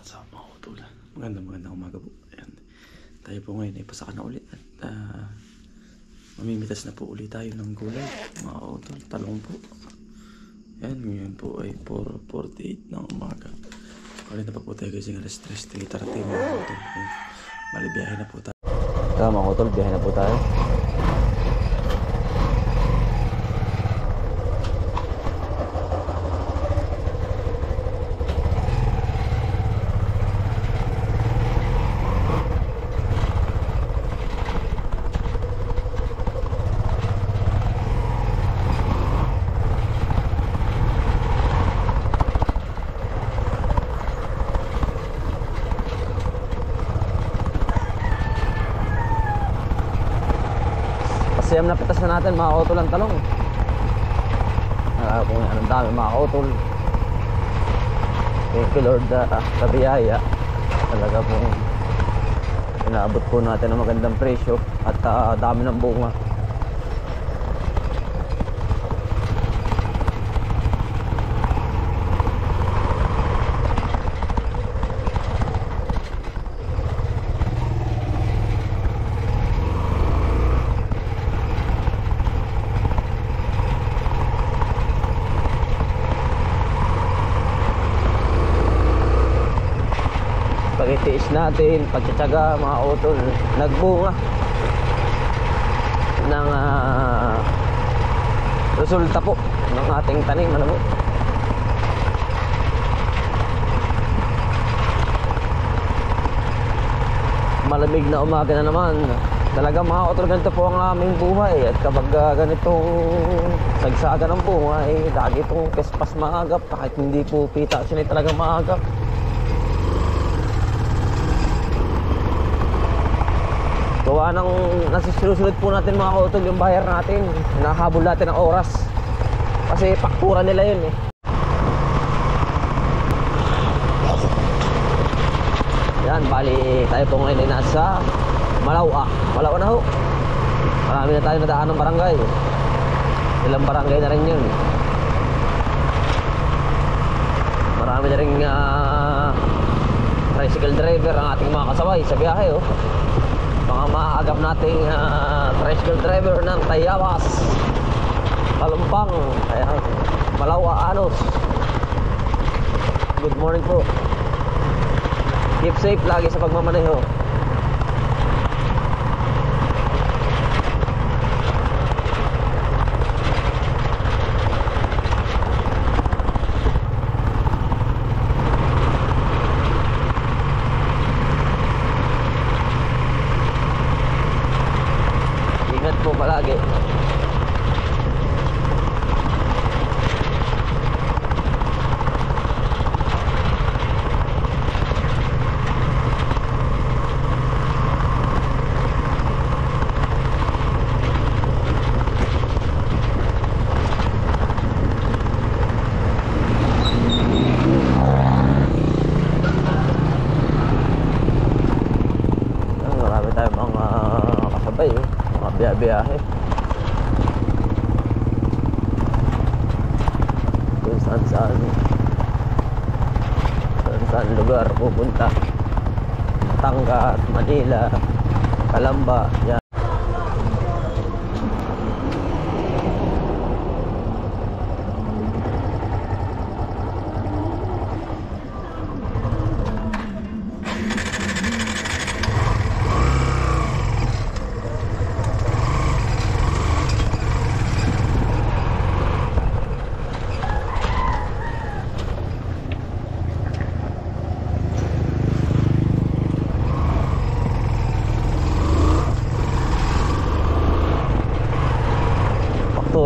What's up mga utol? Magandang umaga po. Ayan. Tayo po ngayon ay pasaka na ulit at mamimitas na po ulit tayo ng gulay mga utol. Talong po. Ayan, ngayon po ay 4:48 ng umaga. Kalit na pa po tayo kasi ng alas 3:30 mga utol. Bali biyahe na po tayo. Mga utol, biyahe na po tayo. Siyam na pitas na natin mga utol ang talong. Kung anong dami mga utol. Thank you Lord sa biyaya. Talaga pong inaabot po natin ng magandang presyo at dami ng bunga. Pag-itiis natin, pagtsatsaga mga utol, nagbunga ng resulta po ng ating tanim. Ano po? Malamig na umaga na naman. Talaga mga utol, ganito po ang aming buhay. At kapag ganitong sagsaga ng bunga, lagi itong kespas maagap. Kahit hindi po pita, sinay talagang maagap. Gawa ng nasusunod po natin mga kautol yung bayar natin. Hinahabol natin ang oras. Kasi paktura nila yun eh. Yan, bali tayo po ngayon ay nasa Malawa. Malawa na ho. Marami na tayo nadaan ng barangay. Ilang barangay na rin yun. Marami na rin tricycle driver ang ating mga kasabay sa biyahe oh. Mga maagap nating tricycle driver ng Tayabas, Palumpang, Malawa, Anos. Good morning po. Keep safe lagi sa pagmamaneho. Palagi. Marami tayong mga kasabay mga biyahe. Kung saan lugar pupunta. Batangas, Manila, Calamba, yan.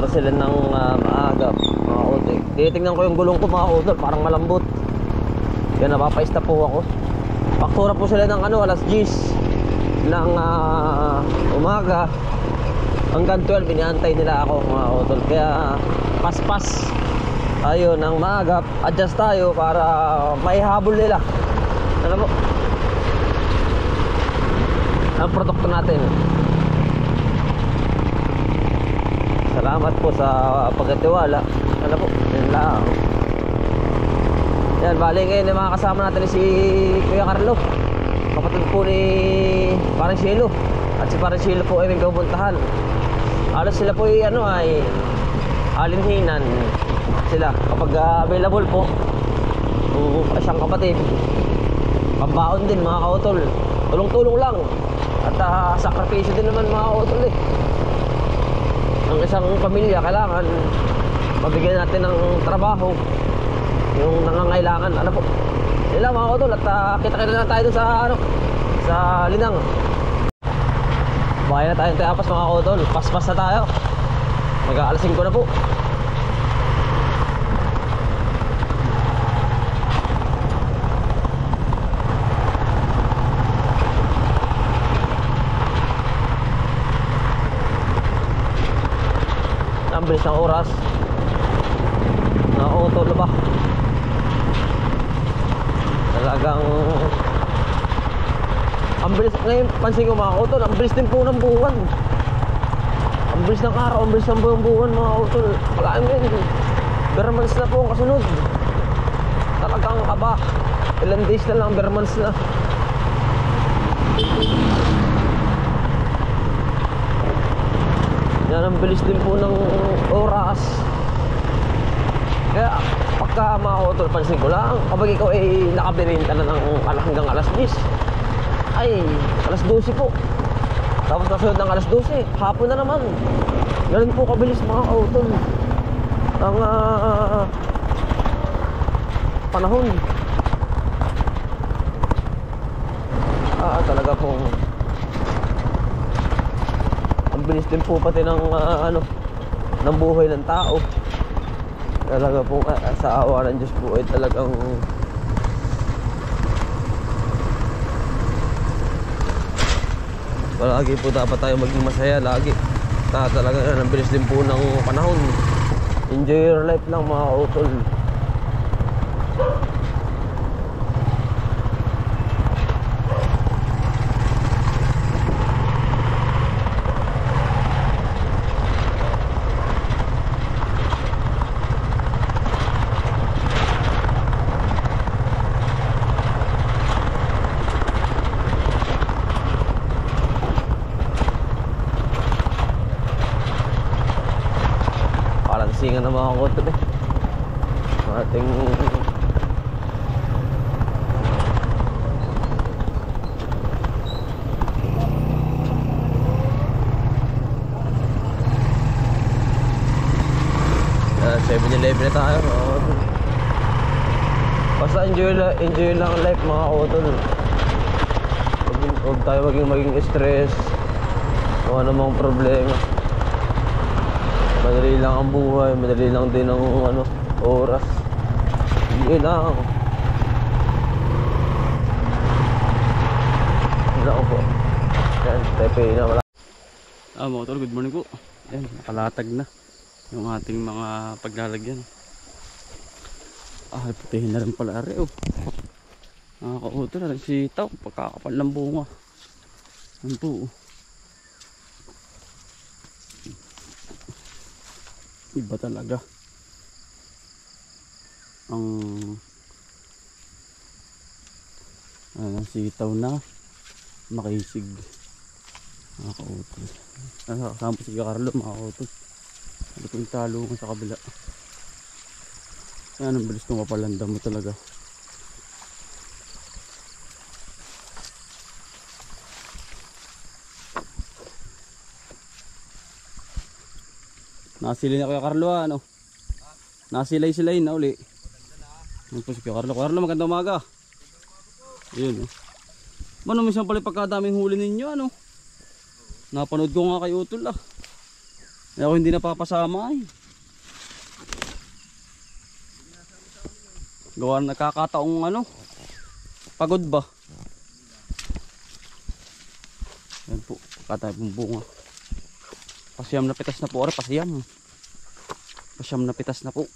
Sila ng maagap mga utol. Tinitingnan ko yung gulong ko mga utol, parang malambot. Yan, napapaista po ako. Faktura po sila ng alas 10 ng umaga hanggang 12. Iniantay nila ako mga utol. Kaya paspas tayo ng maagap. Adjust tayo para maihabol nila. Ano po? Ang produkto natin. Salamat po sa pagkatiwala. Ano po? Yun lang. Yan, bali ngayon yung mga kasama natin si Kuya Carlo, kapatid po ni Parang Shelo. At si Parang Shelo po ay may pupuntahan. Alos sila po ay alinhinan sila kapag available po. Siyang kapatid, pambaon din mga kautol. Tulong-tulong lang. At sakripisyo din naman mga kautol eh. Ang isang pamilya kailangan mabigyan natin ng trabaho yung nangangailangan. Ano po sila mga kautol. At kita-kita na tayo dun sa sa Linang. Bahay na tayong Tayapas mga kautol. Paspas na tayo. Mag-aalas 5 na po. Ang bilis ng oras. Nakakutol ba? Talagang ang bilis. Ngayon pansin ko mga kautol, ang bilis din po ng buwan. Ang bilis ng araw, ang bilis ng buwan mga kautol. Wala yun, Bermans na po ang kasunod. Talagang kaba. Ilang days na lang, Bermans na. Yan, ang bilis din po ng oras. Kaya pagka mga kautol, pansin ko lang, kapag ikaw ay nakabirinta na ng hanggang alas 10, ay alas 12 po. Tapos nasunod ng alas 12, hapon na naman. Ganun po kabilis mga kautol ang panahon. Talaga pong ang bilis din po pati ng ng buhay ng tao. Talaga po sa awa ng Diyos po ay talagang palagi po dapat tayo maging masaya lagi. Talaga ang bilis din po ng panahon. Enjoy your life lang mga kautol. Singa na mga kautol eh. Ating Seven-Eleven na tayo. Basta enjoy lang ang life mga kautol. Huwag tayo maging stress kung ano mang problema. Madali lang ang buhay, madali lang din ang oras. Hindi lang. Wala ko po. Yan, tepe na wala. Mga tol, good morning po. Yan, nakalatag na yung ating mga paglalagyan. Putihin na rin pala ari oh. Nakakautol na rin sitaw, pagkakapal ng bunga. Yan po oh. Iba talaga ang sitaw na makisig. Nakakautol. Kasama po si Carlo, makakautol. Ano po yung talungan sa kabila. Yan, ang bilis kong mapalanda mo talaga. Nasilay na Kuya Carlo ano? Nasilay-silay na uli. Ano po si Kuya Carlo? Kuya Carlo, magandang umaga. Ayun oh. Mano minsan pala pagkadaming huli ninyo ano? Napanood ko nga kay Utol ah. Eh ako hindi napapasama eh. Gawa na nakakataong pagod ba? Yan po, pagkatay pong bunga. Pasiyam na pitas na po, pasiyam. Pasiyam na pitas na po.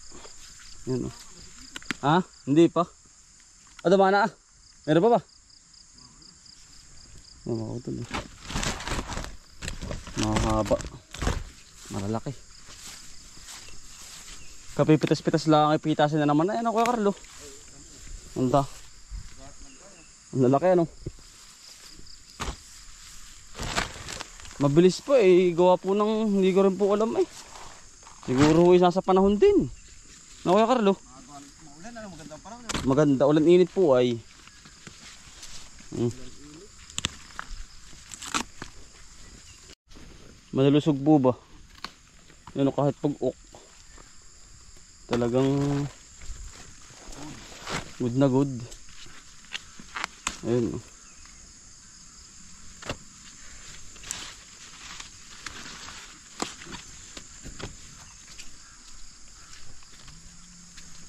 Yan oh. Hindi pa. Dama na Meron pa ba? Makakutol eh. Mahaba. Malalaki. Kapipitas-pitas lang ay pitasin na naman. Ayan ako Kuya Carlo. Anda. Ang lalaki ano. Mabilis po eh. Gawa po ng hindi ko rin po alam eh. Siguro isa sa panahon din. Na Kuya Carlo? Maulan, ano, maganda parang. Maganda. Ulan init po ay. Malalusog po ba? Yan o, kahit pag-ok. Talagang good na good. Ayun o.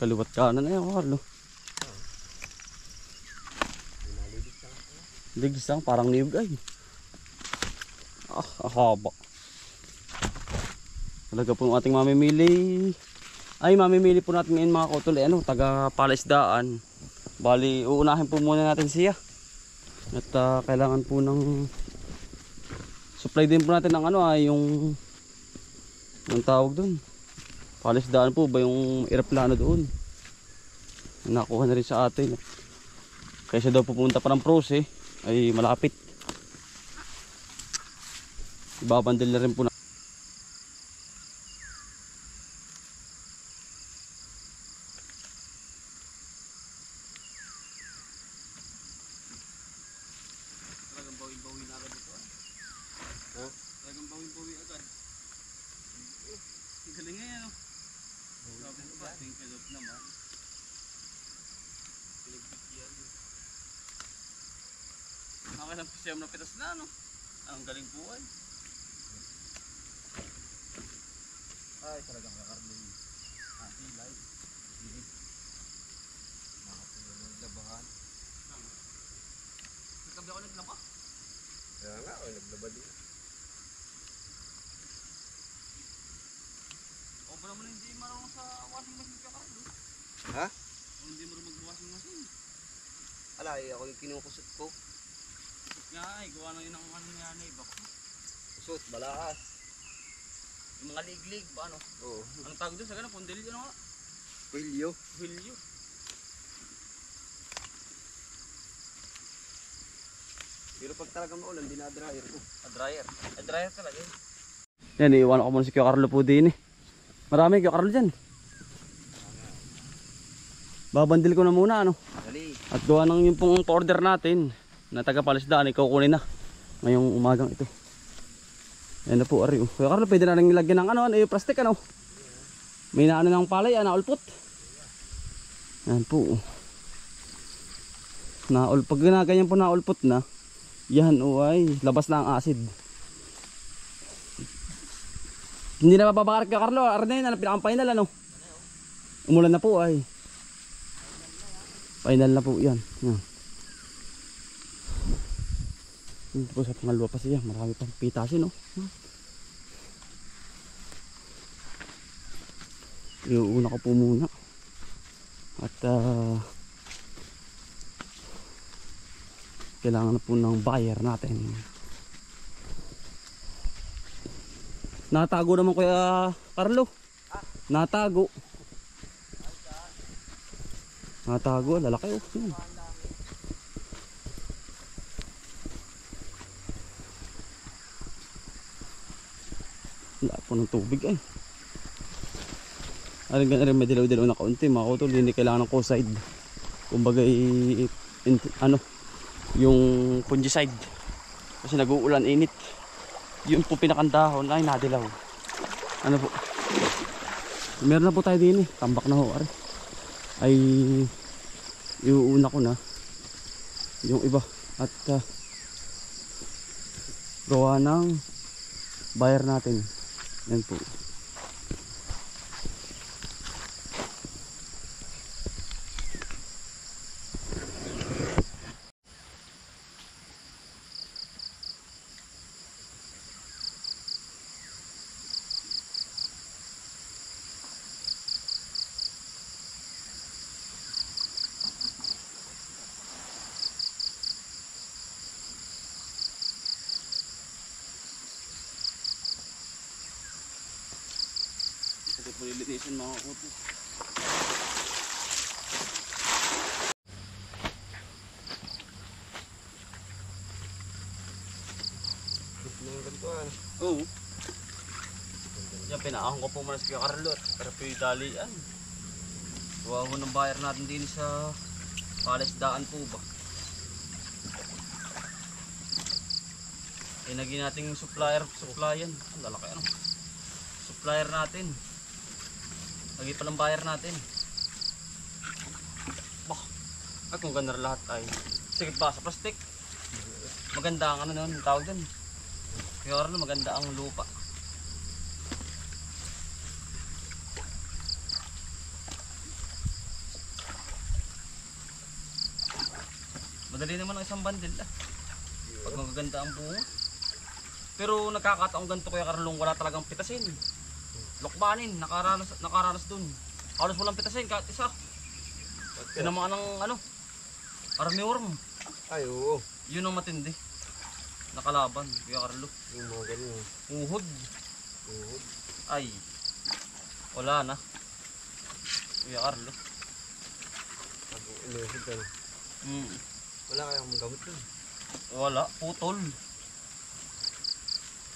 Kaliwat kanan na yan, Carlo. Ligsang, parang niyog ay. Haba. Talaga po yung ating mamimili. Ay, mamimili po natin ngayon mga kotol. Ano, taga Palaisdaan. Bali, uunahin po muna natin siya. At kailangan po ng supply din po natin ng ano yung tawag doon. Palaisdaan po ba yung aeroplano doon? Nakuha na rin sa atin. Kaysa daw pupunta pa ng pros ay malapit. Ibabandil na rin po na. Talagang bawin-bawi na agad ito. Ha? Talagang bawin-bawi agad. Galing nga yan. Sabi ko ba? Tingkalot naman. Pinagbigyan. Nakalang siyam na pitas na ano. Ang galing po ay. Ay talagang kakarlin. Silay. Silay. Nakapulong ng labahan. Nagkabi ako naglaba? Kaya nga, naglaba din. O ba naman hindi marunong sa washing machine ka, Carlo? Ha? O hindi marunong mag-washing machine? Alay, ako yung kinukusot ko. Kusot nga ay, gawa na yun ang ano nga na iba ko. Kusot, balakas. Yung mga liglig ba ano? Oo. Anong tawag doon sa gano'n? Pondilyo ano nga? Huilyo. Huilyo. Pero pag talagang maulan, dinadryer ko. Dryer? Dryer talaga yun. Yan, iiwan ako muna si Kuya Carlo po din eh. Marami Kuya Carlo dyan. Babandil ko na muna ano. Dali. At gawa ng yung pong order natin na taga Palaisdaan, ikaw kunin na ngayong umagang ito. Yan na po, Ari. Kuya Carlo, pwede na rin nilagyan ng ano, yung plastic ano. May naano ng palay, naulpot. Yan po. Pag ginaganyan po naulpot na, yan ay labas na ang acid. Hindi na mababakar Kuya Carlo, Ari na yun, pinaka-final ano. Umulan na po ay. Final na po yan. Yan. Dito po sa pangalawa pa siya, marami pang pitasin no. Iuuna ko po muna. At kailangan na po ng buyer natin. Natago naman Kuya Carlo. Natago. Natago, lalaki oh. Wala po ng tubig ay. Aring ganun rin may dilaw-dilaw na kaunti. Mga kutol, hindi kailangan ng co-side. Kumbaga ano, yung fungicide. Kasi nag-uulan init. Yun po pinakandahon ay nadilaw. Ano po? Meron na po tayo din eh. Tambak na ho. Ay iuuna ko na yung iba. At gawa ng buyer natin. Yan po. Ito po lilinisin mga kuto. Tuwan. Oo. Yan, pinaahon ko po muna sa Kuya Carlo. Pero po yung dalian. Huwag mo ng bayar natin din sa palisdaan po ba. Eh, naging nating supplier. Ang lalaki ano. Supplier natin. Lagi palang bayar natin. Bah, at kung ganda lahat ay sige ba sa plastic. Maganda ang ano nun, tawag dun. Kaya rin maganda ang lupa. Madali naman ang isang bandil ah. Pag magaganda ang bunga. Pero nagkakataong ganito Kuya Carlong, wala talagang pitasin. Lokbanin, nakaranas dun. Halos walang pitasin kahit isa. Tinamaan ng ano, armyworm. Ay, oo. Yun ang matindi. Nakalaban, Kuya Carlo. Yung mga ganyan. Uhod. Oo. Ay, wala na. Kuya Carlo. Pag inuhod ka na. Wala kayang gamot dun. Wala, putol.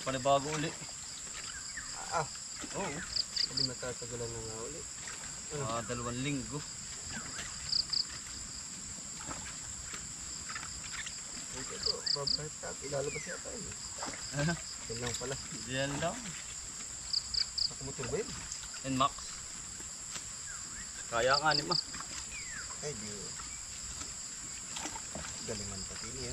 Panibago uli. Oo. Hindi matatagalan na nga ulit. 2 linggo. Ito, babahit ka. Ilalabas yata yun. Yan lang pala. Diyan lang. Nakamotor ba yun? NMAX. Kaya nga ni ma. Ay, di. Galingan pati niya.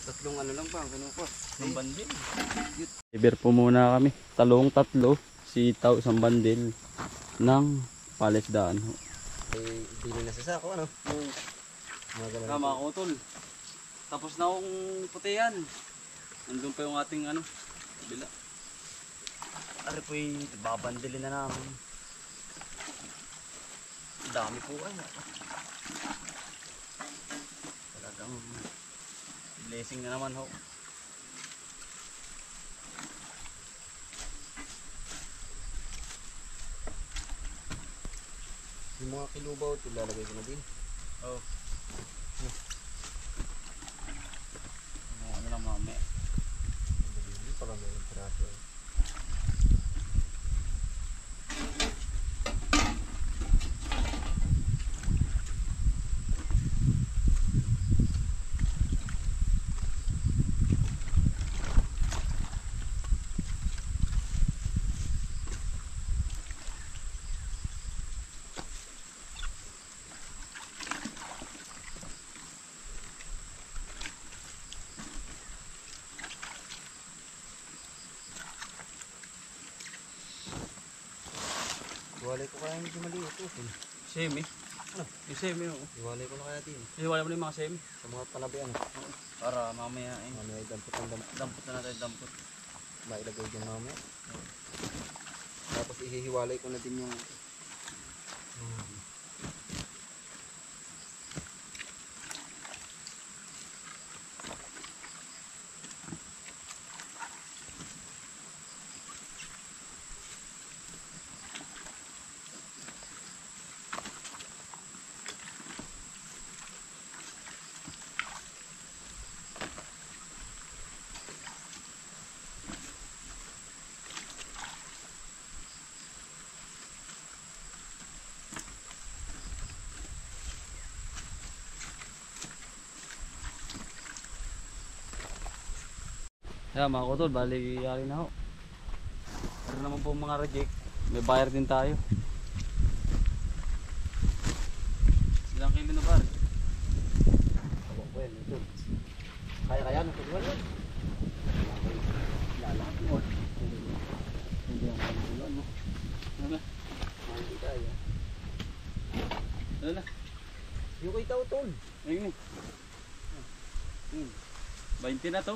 Tatlong ano lang ba? Ganun ko. Ng bandil. Iber po muna kami. Talong 3, sitaw 1 bandil ng palisdaan. Eh, bili na sa sako, ano? Mga ganun. Tama ako tol. Tapos na akong putihan. Nandun pa yung ating ano, bila. Ari po yung babandilin na namin. Dami po ay. Talagang blessing na naman ho. Yung mga kilubaw, ilalagay ko na din. Oh. Ano lang mamaya. Hindi pa kami yung piraso. Iwalay ko kaya medyo maliit ito. Semi. Ano? Yung semi oh. Iwalay ko na kaya din. Iwala mo na yung mga semi. Sa mga panabian. Para mamaya eh. Mamaya dampot ang Dampot na natin, dampot. mailagay dyan mamaya. Tapos ihihiwalay ko na din yung Kaya mga kutol, bali yari na ho. Pero naman po mga reject, may bayar din tayo. Ilang kilo na par? well, ito. Kaya ng tudwal yun. Lalakad mo. Hindi ang kalulan mo. Ano na? Hindi kaya. Ano na? Yung kay Tautol. Ayun eh. 20 na to.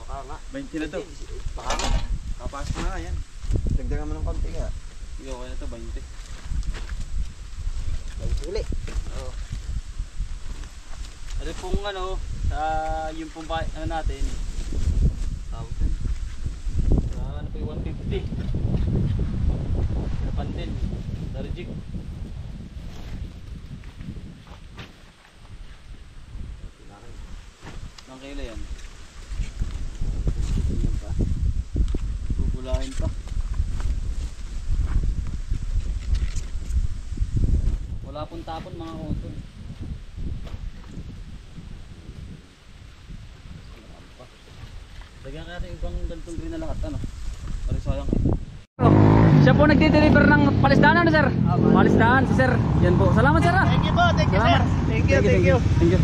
Baka nga. 20 na to. Baka nga. Kapasok na nga yan. Dagdagan mo ng konti nga. Sige, okay na to, 20. Lagi uli. Ano pong ano, sa yung pong ano natin, 50. Pandin. Darjik. Nang kilo yan. Bubulahin pa. Wala pong tapon mga utol. Lagyan kaya natin ibang ganitong green na lahat, ano? Pari sayang eh. Siya po nagdi-deliver ng palisdaan, ano sir? Palisdaan, si sir. Yan po. Salamat sir. Thank you po, thank you sir. Thank you. Thank you.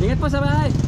Ingat po sa bahay.